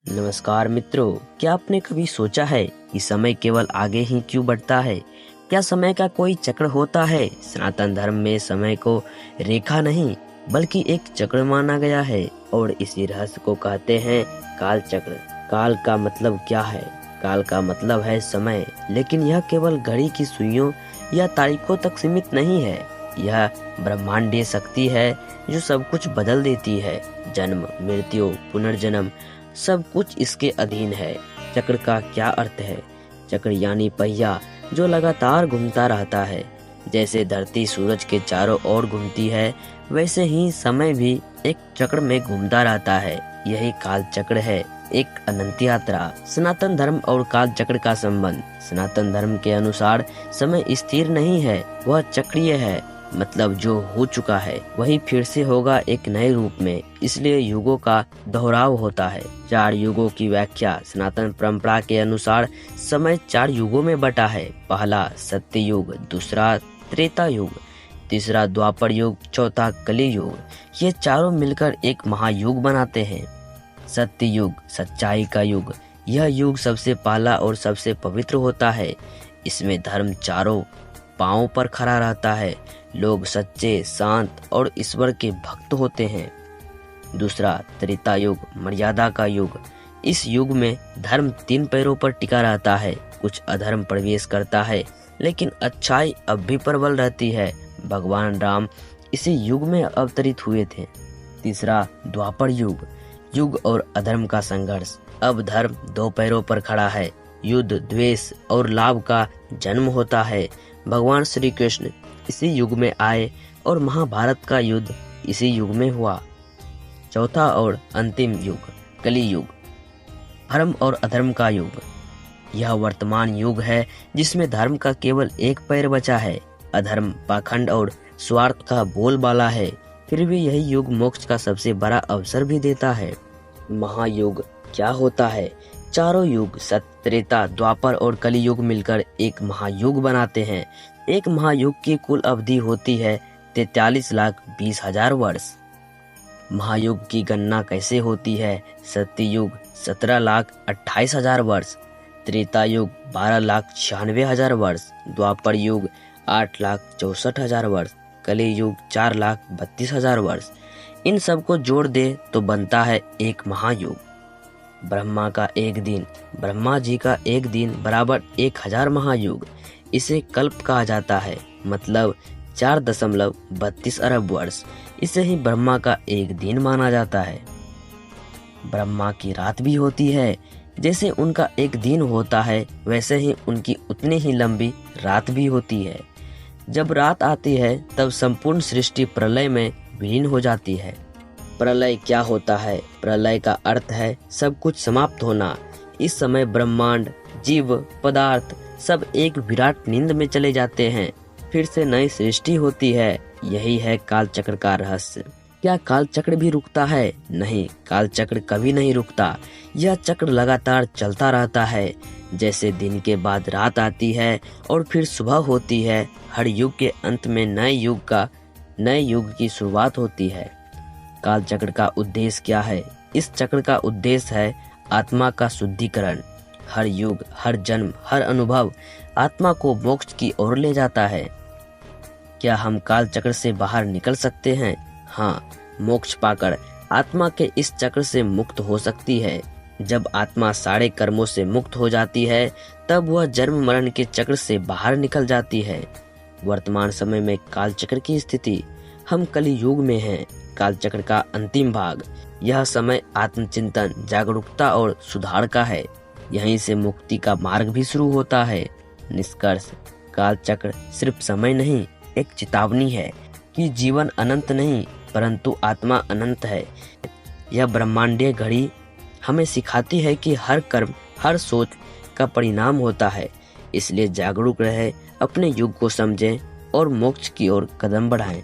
नमस्कार मित्रों, क्या आपने कभी सोचा है कि समय केवल आगे ही क्यों बढ़ता है? क्या समय का कोई चक्र होता है? सनातन धर्म में समय को रेखा नहीं बल्कि एक चक्र माना गया है और इसी रहस्य को कहते हैं काल चक्र। काल का मतलब क्या है? काल का मतलब है समय, लेकिन यह केवल घड़ी की सुइयों या तारीखों तक सीमित नहीं है। यह ब्रह्मांडीय शक्ति है जो सब कुछ बदल देती है। जन्म, मृत्यु, पुनर्जन्म सब कुछ इसके अधीन है। चक्र का क्या अर्थ है? चक्र यानी पहिया जो लगातार घूमता रहता है। जैसे धरती सूरज के चारों ओर घूमती है, वैसे ही समय भी एक चक्र में घूमता रहता है। यही काल चक्र है, एक अनंत यात्रा। सनातन धर्म और काल चक्र का संबंध। सनातन धर्म के अनुसार समय स्थिर नहीं है, वह चक्रीय है। मतलब जो हो चुका है वही फिर से होगा एक नए रूप में, इसलिए युगों का दोहराव होता है। 4 युगों की व्याख्या। सनातन परंपरा के अनुसार समय 4 युगों में बटा है। पहला सत्य युग, दूसरा त्रेता युग, तीसरा द्वापर युग, चौथा कली युग। ये चारों मिलकर एक महायुग बनाते हैं। सत्य युग, सच्चाई का युग। यह युग सबसे पहला और सबसे पवित्र होता है। इसमें धर्म चारों पांवों पर खड़ा रहता है। लोग सच्चे, शांत और ईश्वर के भक्त होते हैं। दूसरा त्रेता युग, मर्यादा का युग। इस युग में धर्म 3 पैरों पर टिका रहता है। कुछ अधर्म प्रवेश करता है, लेकिन अच्छाई अब भी प्रबल रहती है। भगवान राम इसी युग में अवतरित हुए थे। तीसरा द्वापर युग, युग और अधर्म का संघर्ष। अब धर्म 2 पैरों पर खड़ा है। युद्ध, द्वेष और लाभ का जन्म होता है। भगवान श्री कृष्ण इसी युग में आए और महाभारत का युद्ध इसी युग में हुआ। चौथा और अंतिम युग, कली युग, धर्म और अधर्म का युग। यह वर्तमान युग है जिसमें धर्म का केवल एक पैर बचा है। अधर्म, पाखंड और स्वार्थ का बोलबाला है। फिर भी यही युग मोक्ष का सबसे बड़ा अवसर भी देता है। महायुग क्या होता है? चारों युग सत्य, त्रेता, द्वापर और कली युग मिलकर एक महायुग बनाते हैं। एक महायुग की कुल अवधि होती है 43,20,000 वर्ष। महायुग की गणना कैसे होती है? सत्य युग 17,28,000 वर्ष, त्रेता युग 12,96,000 वर्ष, द्वापर युग 8,64,000 वर्ष, कली युग 4,32,000 वर्ष। इन सब को जोड़ दे तो बनता है एक महायुग। ब्रह्मा का एक दिन, ब्रह्मा जी का एक दिन बराबर 1000 महायुग। इसे कल्प कहा जाता है, मतलब 4.32 अरब वर्ष। इसे ही ब्रह्मा का एक दिन माना जाता है। ब्रह्मा की रात भी होती है। जैसे उनका एक दिन होता है, वैसे ही उनकी उतनी ही लंबी रात भी होती है। जब रात आती है तब संपूर्ण सृष्टि प्रलय में विलीन हो जाती है। प्रलय क्या होता है? प्रलय का अर्थ है सब कुछ समाप्त होना। इस समय ब्रह्मांड, जीव, पदार्थ सब एक विराट नींद में चले जाते हैं। फिर से नई सृष्टि होती है। यही है काल चक्र का रहस्य। क्या काल चक्र भी रुकता है? नहीं, काल चक्र कभी नहीं रुकता। यह चक्र लगातार चलता रहता है। जैसे दिन के बाद रात आती है और फिर सुबह होती है। हर युग के अंत में नए युग की शुरुआत होती है। काल चक्र का उद्देश्य क्या है? इस चक्र का उद्देश्य है आत्मा का शुद्धिकरण। हर युग, हर जन्म, हर अनुभव आत्मा को मोक्ष की ओर ले जाता है। क्या हम काल चक्र से बाहर निकल सकते हैं? हाँ, मोक्ष पाकर आत्मा के इस चक्र से मुक्त हो सकती है। जब आत्मा सारे कर्मों से मुक्त हो जाती है, तब वह जन्म मरण के चक्र से बाहर निकल जाती है। वर्तमान समय में काल चक्र की स्थिति। हम कली युग में हैं। काल चक्र का अंतिम भाग। यह समय आत्मचिंतन, जागरूकता और सुधार का है। यहीं से मुक्ति का मार्ग भी शुरू होता है। निष्कर्ष, काल चक्र सिर्फ समय नहीं, एक चेतावनी है कि जीवन अनंत नहीं परंतु आत्मा अनंत है। यह ब्रह्मांडीय घड़ी हमें सिखाती है कि हर कर्म, हर सोच का परिणाम होता है। इसलिए जागरूक रहे, अपने युग को समझें और मोक्ष की ओर कदम बढ़ाएं।